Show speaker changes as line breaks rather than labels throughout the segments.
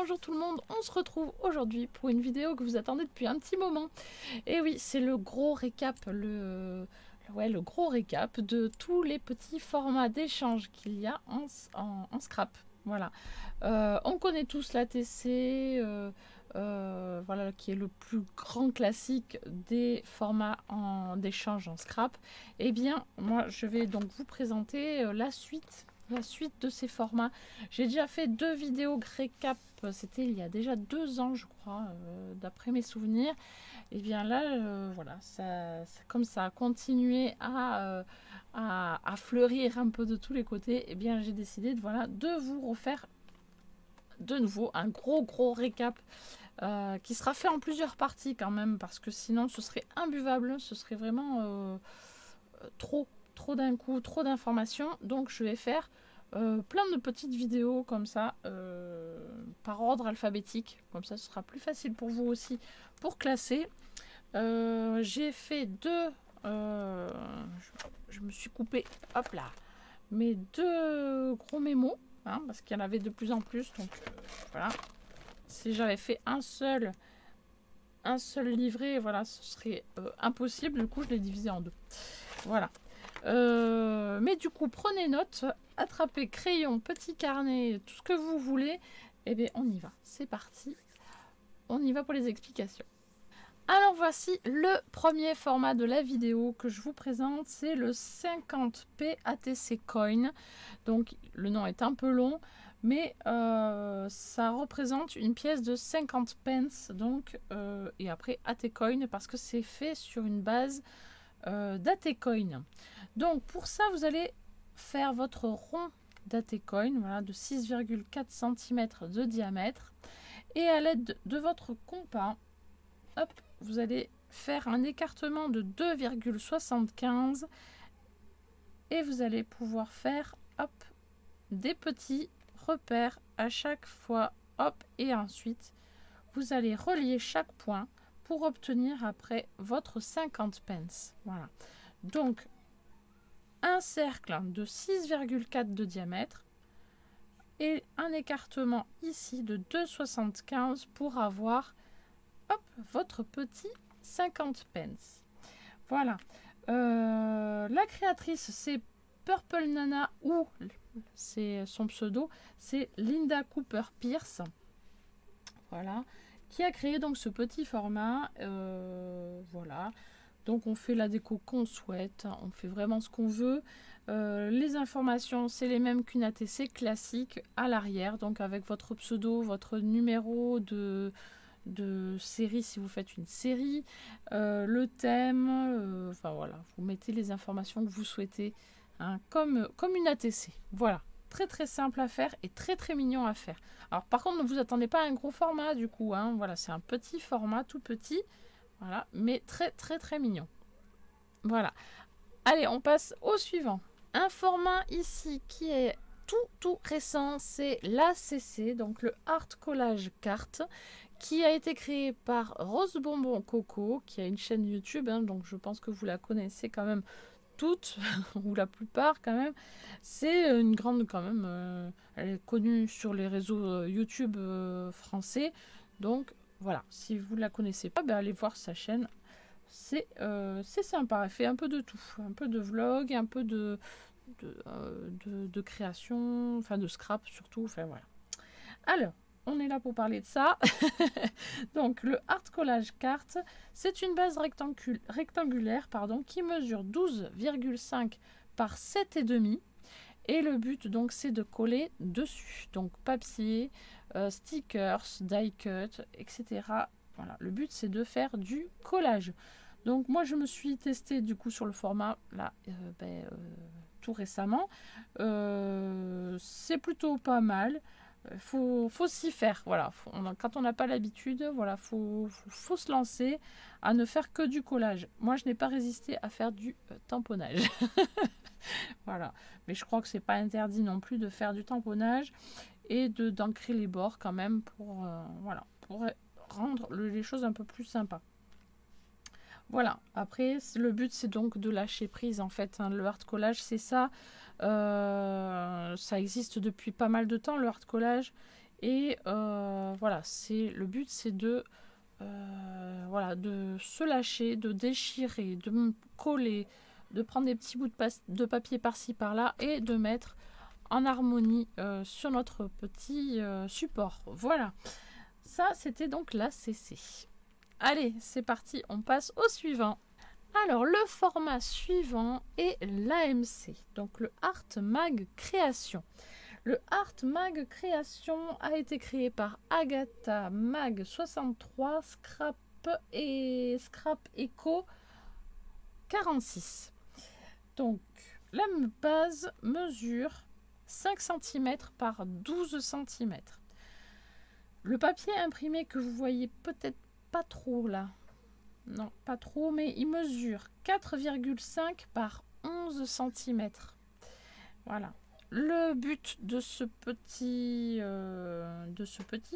bonjour tout le monde, on se retrouve aujourd'hui pour une vidéo que vous attendez depuis un petit moment. Et oui, c'est le gros récap, le gros récap de tous les petits formats d'échange qu'il y a en scrap. Voilà, on connaît tous l'ATC, voilà, qui est le plus grand classique des formats d'échange en scrap. Et bien, moi, je vais donc vous présenter la suite de ces formats. J'ai déjà fait 2 vidéos récap, c'était il y a déjà 2 ans, je crois, d'après mes souvenirs. Et bien là, voilà, comme ça a continué à fleurir un peu de tous les côtés, et bien j'ai décidé de vous refaire de nouveau un gros récap qui sera fait en plusieurs parties quand même, parce que sinon ce serait imbuvable, ce serait vraiment trop d'un coup, trop d'informations. Donc je vais faire plein de petites vidéos comme ça, par ordre alphabétique, comme ça ce sera plus facile pour vous aussi pour classer. J'ai fait je me suis coupé, hop là, mes 2 gros mémos, hein, parce qu'il y en avait de plus en plus, donc voilà. Si j'avais fait un seul livret, voilà, ce serait impossible. Du coup, je l'ai divisé en 2. Voilà. Mais du coup, prenez note, attrapez crayon, petit carnet, tout ce que vous voulez. Et bien, on y va. C'est parti. On y va pour les explications. Alors voici le premier format de la vidéo que je vous présente, c'est le 50p ATC Coin. Donc le nom est un peu long, mais ça représente une pièce de 50 pence, donc, et après AT Coin, parce que c'est fait sur une base d'AT Coin. Donc pour ça, vous allez faire votre rond d'AT Coin, voilà, de 6,4 cm de diamètre, et à l'aide de votre compas, hop, vous allez faire un écartement de 2,75 et vous allez pouvoir faire, hop, des petits repères à chaque fois, hop, et ensuite vous allez relier chaque point pour obtenir après votre 50 pence. Voilà, donc un cercle de 6,4 de diamètre et un écartement ici de 2,75 pour avoir, hop, votre petit 50 pence. Voilà. La créatrice, c'est Purple Nana, ou c'est son pseudo, c'est Linda Cooper Pierce. Voilà. Qui a créé donc ce petit format. Voilà. Donc on fait la déco qu'on souhaite, on fait vraiment ce qu'on veut. Les informations, c'est les mêmes qu'une ATC classique à l'arrière, donc avec votre pseudo, votre numéro de série si vous faites une série, le thème, enfin voilà, vous mettez les informations que vous souhaitez, hein, comme une ATC. Voilà, très simple à faire et très mignon à faire. Alors par contre, ne vous attendez pas à un gros format du coup, hein, voilà, c'est un petit format, tout petit, voilà, mais très mignon. Voilà, allez, on passe au suivant. Un format ici qui est tout récent, c'est l'ACC, donc le Art Collage Carte, qui a été créé par Rose Bonbon Coco, qui a une chaîne YouTube, hein, donc je pense que vous la connaissez quand même toutes, ou la plupart quand même. C'est une grande quand même, elle est connue sur les réseaux YouTube français, donc voilà, si vous ne la connaissez pas, ben allez voir sa chaîne. C'est sympa, elle fait un peu de tout, un peu de vlog, un peu de création, enfin de scrap surtout, enfin voilà. Alors, on est là pour parler de ça. Donc le Art Collage Carte, c'est une base rectangulaire, pardon, qui mesure 12,5 par 7,5. Et le but donc c'est de coller dessus, donc papier, stickers, die cut, etc. Voilà, le but c'est de faire du collage. Donc moi je me suis testée du coup sur le format là, tout récemment. C'est plutôt pas mal. Faut s'y faire, voilà. Quand on n'a pas l'habitude, voilà, faut se lancer à ne faire que du collage. Moi je n'ai pas résisté à faire du tamponnage. Voilà, mais je crois que c'est pas interdit non plus de faire du tamponnage et d'ancrer les bords quand même pour voilà, pour rendre les choses un peu plus sympas. Voilà, après le but c'est donc de lâcher prise en fait, hein. Le art collage c'est ça, ça existe depuis pas mal de temps le art collage, Et voilà, le but c'est de voilà, de se lâcher, de déchirer, de me coller, de prendre des petits bouts de papier par-ci par-là et de mettre en harmonie sur notre petit support. Voilà, ça c'était donc la CC. Allez, c'est parti, on passe au suivant. Alors, le format suivant est l'AMC, donc le Art Mag Création. Le Art Mag Création a été créé par Agatha Mag 63 Scrap Eco 46. Donc, la base mesure 5 cm par 12 cm. Le papier imprimé que vous voyez peut-être pas trop là, non pas trop, mais il mesure 4,5 par 11 cm. Voilà. Le but de ce petit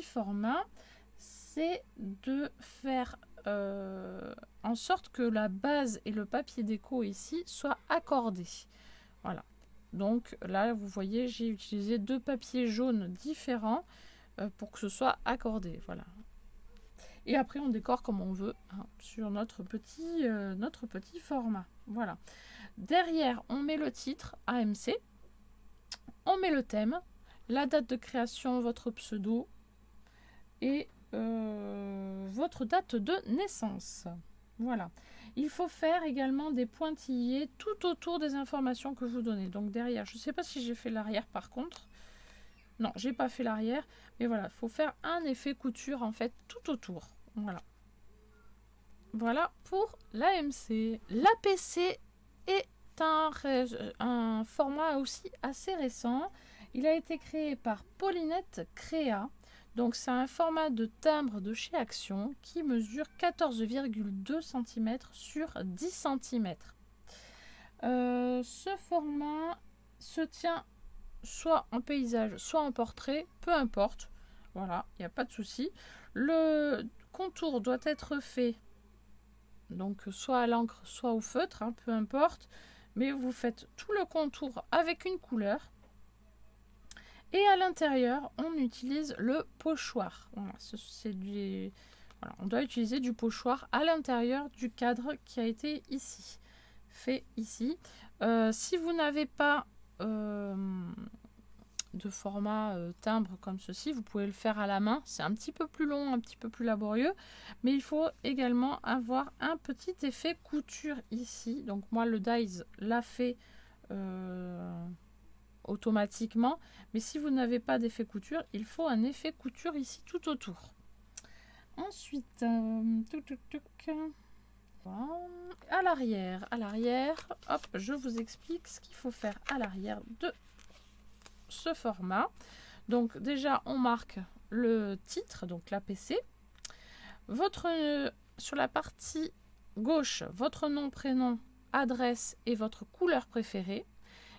format, c'est de faire en sorte que la base et le papier déco ici soient accordés. Voilà. Donc là, vous voyez, j'ai utilisé 2 papiers jaunes différents pour que ce soit accordé. Voilà. Et après, on décore comme on veut hein, sur notre petit format. Voilà. Derrière, on met le titre AMC. On met le thème, la date de création, votre pseudo et votre date de naissance. Voilà. Il faut faire également des pointillés tout autour des informations que je vous donnez. Donc derrière, je ne sais pas si j'ai fait l'arrière par contre. Non, j'ai pas fait l'arrière. Mais voilà, il faut faire un effet couture en fait tout autour. Voilà. Voilà pour l'AMC. L'APC est un format aussi assez récent. Il a été créé par Paulinette Créa. Donc c'est un format de timbre de chez Action qui mesure 14,2 cm sur 10 cm. Ce format se tient soit en paysage, soit en portrait, peu importe. Voilà, il n'y a pas de souci. Le contour doit être fait donc soit à l'encre, soit au feutre, hein, peu importe. Mais vous faites tout le contour avec une couleur. Et à l'intérieur, on utilise le pochoir. Voilà, voilà, on doit utiliser du pochoir à l'intérieur du cadre qui a été ici, fait ici. Si vous n'avez pas de format timbre comme ceci, vous pouvez le faire à la main. C'est un petit peu plus long, un petit peu plus laborieux, mais il faut également avoir un petit effet couture ici. Donc moi le dies l'a fait automatiquement, mais si vous n'avez pas d'effet couture, il faut un effet couture ici tout autour. Ensuite, à l'arrière, hop, je vous explique ce qu'il faut faire à l'arrière de ce format. Donc déjà on marque le titre, donc l'APC, sur la partie gauche votre nom, prénom, adresse et votre couleur préférée,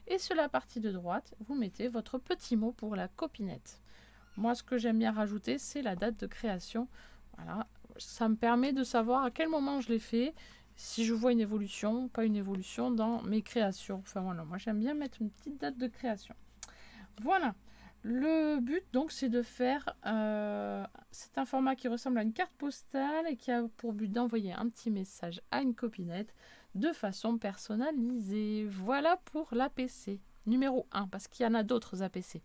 et sur la partie de droite vous mettez votre petit mot pour la copinette. Moi ce que j'aime bien rajouter c'est la date de création. Voilà, ça me permet de savoir à quel moment je l'ai fait, si je vois une évolution, pas une évolution dans mes créations. Enfin voilà, moi j'aime bien mettre une petite date de création. Voilà, le but donc c'est de faire, c'est un format qui ressemble à une carte postale et qui a pour but d'envoyer un petit message à une copinette de façon personnalisée. Voilà pour l'APC numéro 1, parce qu'il y en a d'autres APC.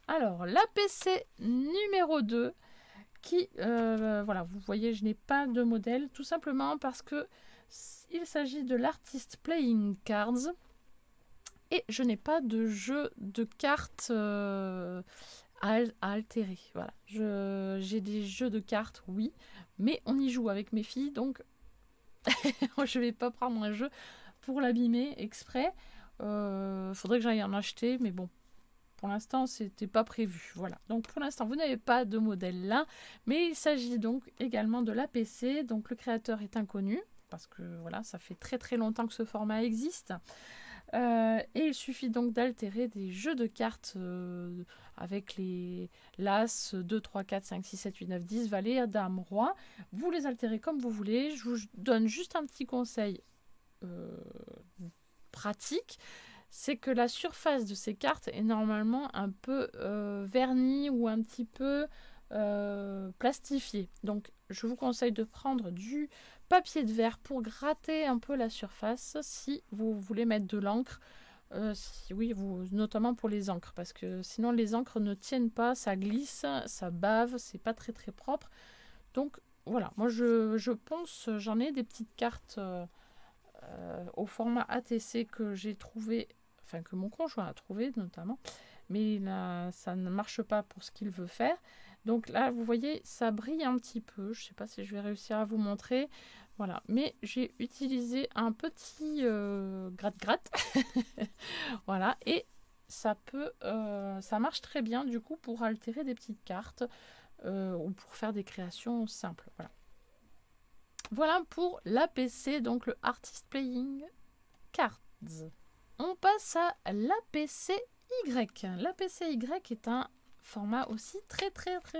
Alors l'APC numéro 2, qui, voilà, vous voyez, je n'ai pas de modèle, tout simplement parce que il s'agit de l'artiste Playing Cards. Et je n'ai pas de jeu de cartes à altérer. Voilà. J'ai des jeux de cartes, oui, mais on y joue avec mes filles, donc je ne vais pas prendre un jeu pour l'abîmer exprès. Faudrait que j'aille en acheter, mais bon, pour l'instant, c'était pas prévu. Voilà. Donc pour l'instant, vous n'avez pas de modèle là, mais il s'agit donc également de l'APC. Donc le créateur est inconnu, parce que voilà, ça fait très très longtemps que ce format existe. Et il suffit donc d'altérer des jeux de cartes avec les l'As, 2, 3, 4, 5, 6, 7, 8, 9, 10, valet, dame, roi. Vous les altérez comme vous voulez. Je vous donne juste un petit conseil pratique. c'est que la surface de ces cartes est normalement un peu vernie ou un petit peu plastifiée. Donc je vous conseille de prendre du papier de verre pour gratter un peu la surface si vous voulez mettre de l'encre. Oui, notamment pour les encres, parce que sinon les encres ne tiennent pas, ça glisse, ça bave, c'est pas très très propre. Donc voilà, moi je ponce, j'en ai des petites cartes au format ATC que j'ai trouvé, enfin que mon conjoint a trouvé notamment, mais là, ça ne marche pas pour ce qu'il veut faire. Donc là, vous voyez, ça brille un petit peu. Je ne sais pas si je vais réussir à vous montrer. Voilà, mais j'ai utilisé un petit gratte-gratte. Voilà, et ça marche très bien du coup pour altérer des petites cartes ou pour faire des créations simples. Voilà. Voilà pour l'APC, donc le Artist Playing Cards. On passe à l'APCY. L'APCY est un format aussi très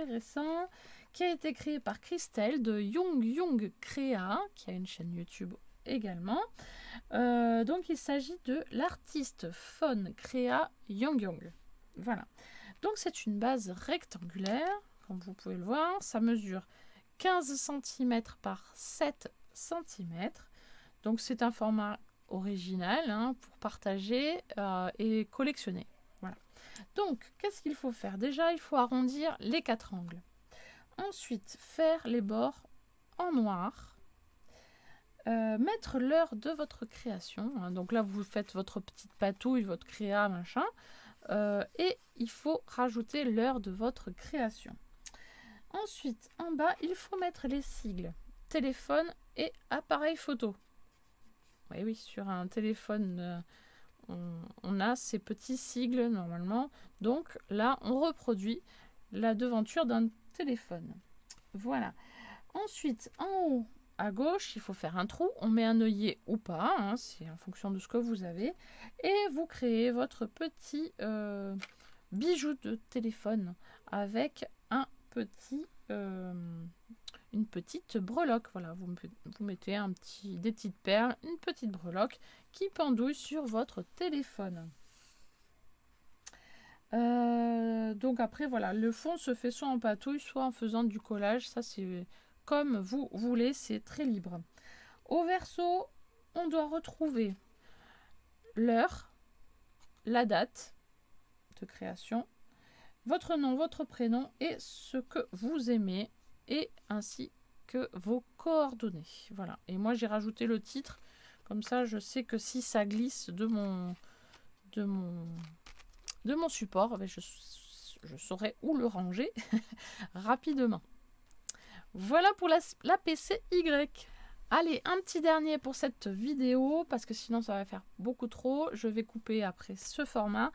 récent qui a été créé par Christelle de Young Créa, qui a une chaîne YouTube également. Donc il s'agit de l'artiste Fun Créa Young. Voilà. Donc c'est une base rectangulaire, comme vous pouvez le voir. Ça mesure 15 cm par 7 cm. Donc c'est un format original hein, pour partager et collectionner. Voilà. Donc qu'est-ce qu'il faut faire? Déjà il faut arrondir les 4 angles. Ensuite faire les bords en noir. Mettre l'heure de votre création. Hein. Donc là vous faites votre petite patouille, votre créa, machin. Et il faut rajouter l'heure de votre création. Ensuite, en bas, il faut mettre les sigles téléphone et appareil photo. Oui, sur un téléphone, on a ces petits sigles normalement. Donc là, on reproduit la devanture d'un téléphone. Voilà. Ensuite, en haut à gauche, il faut faire un trou. On met un œillet ou pas, hein, c'est en fonction de ce que vous avez. Et vous créez votre petit bijou de téléphone avec un petit, une petite breloque. Voilà, vous mettez des petites perles, une petite breloque qui pendouille sur votre téléphone. Donc après, voilà, le fond se fait soit en patouille, soit en faisant du collage. Ça, c'est comme vous voulez, c'est très libre. Au verso, on doit retrouver l'heure, la date de création, votre nom, votre prénom et ce que vous aimez, et ainsi que vos coordonnées. Voilà. Et moi, j'ai rajouté le titre. Comme ça, je sais que si ça glisse de mon support, je saurai où le ranger rapidement. Voilà pour la PCY. Allez, un petit dernier pour cette vidéo, parce que sinon ça va faire beaucoup trop. Je vais couper après ce format.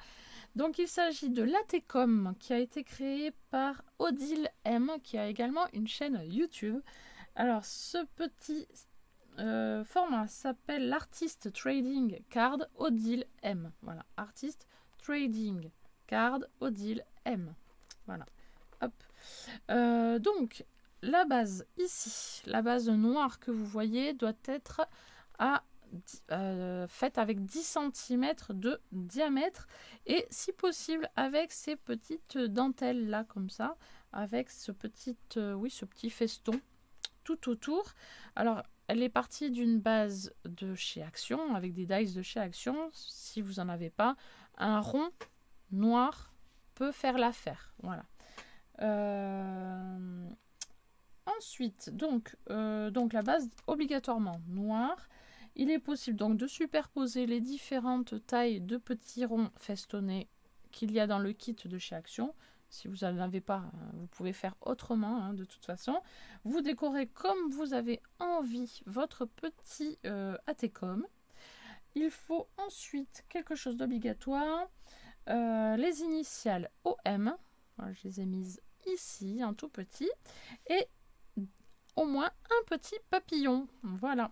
Donc il s'agit de l'Atecom qui a été créé par Odile M, qui a également une chaîne YouTube. Alors ce petit format s'appelle l'Artist Trading Card Odile M. Voilà, Artist Trading Card Odile M. Voilà, hop. Donc la base ici, la base noire que vous voyez doit être faite avec 10 cm de diamètre et si possible avec ces petites dentelles là comme ça, avec ce petit feston tout autour. Alors elle est partie d'une base de chez Action avec des dies de chez Action. Si vous n'en avez pas, un rond noir peut faire l'affaire. Voilà. Ensuite, donc la base obligatoirement noire. Il est possible donc de superposer les différentes tailles de petits ronds festonnés qu'il y a dans le kit de chez Action. Si vous n'en avez pas, vous pouvez faire autrement hein, de toute façon. Vous décorez comme vous avez envie votre petit Atecom. Il faut ensuite quelque chose d'obligatoire. Les initiales OM. Voilà, je les ai mises ici, un tout petit. Et au moins un petit papillon. Voilà.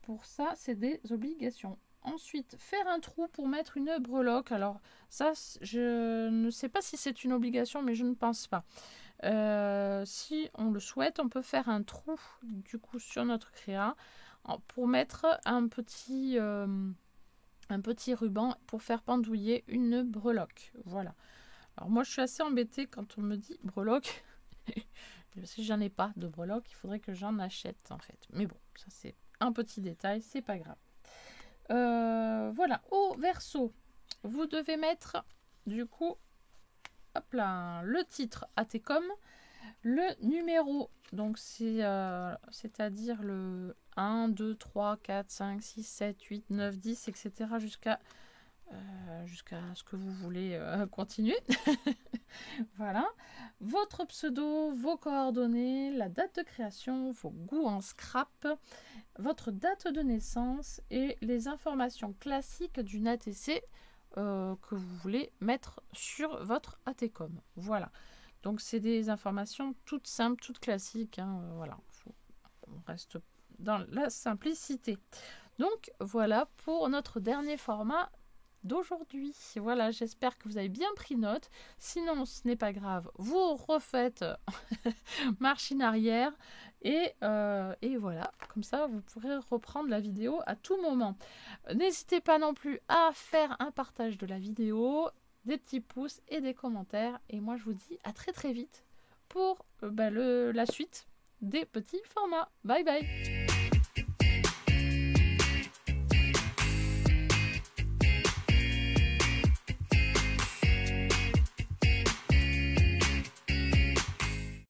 Pour ça, c'est des obligations. Ensuite, faire un trou pour mettre une breloque. Alors, ça, je ne sais pas si c'est une obligation, mais je ne pense pas. Si on le souhaite, on peut faire un trou, du coup, sur notre créa pour mettre un petit un petit ruban pour faire pendouiller une breloque. Voilà. Alors moi je suis assez embêtée quand on me dit breloque. Si j'en ai pas de breloque, il faudrait que j'en achète en fait. Mais bon, ça c'est un petit détail, c'est pas grave. Voilà, au verso, vous devez mettre du coup, hop là, le titre ATCOM, le numéro, donc c'est-à-dire le 1, 2, 3, 4, 5, 6, 7, 8, 9, 10, etc. jusqu'à ce que vous voulez continuer. Voilà. Votre pseudo, vos coordonnées, la date de création, vos goûts en scrap, votre date de naissance et les informations classiques d'une ATC que vous voulez mettre sur votre ATCOM. Voilà. Donc c'est des informations toutes simples, toutes classiques. Hein, voilà. On reste dans la simplicité. Donc voilà pour notre dernier format d'aujourd'hui. Voilà, j'espère que vous avez bien pris note. Sinon, ce n'est pas grave. Vous refaites machine arrière et voilà. Comme ça, vous pourrez reprendre la vidéo à tout moment. N'hésitez pas non plus à faire un partage de la vidéo, des petits pouces et des commentaires. Et moi, je vous dis à très très vite pour la suite des petits formats. Bye bye!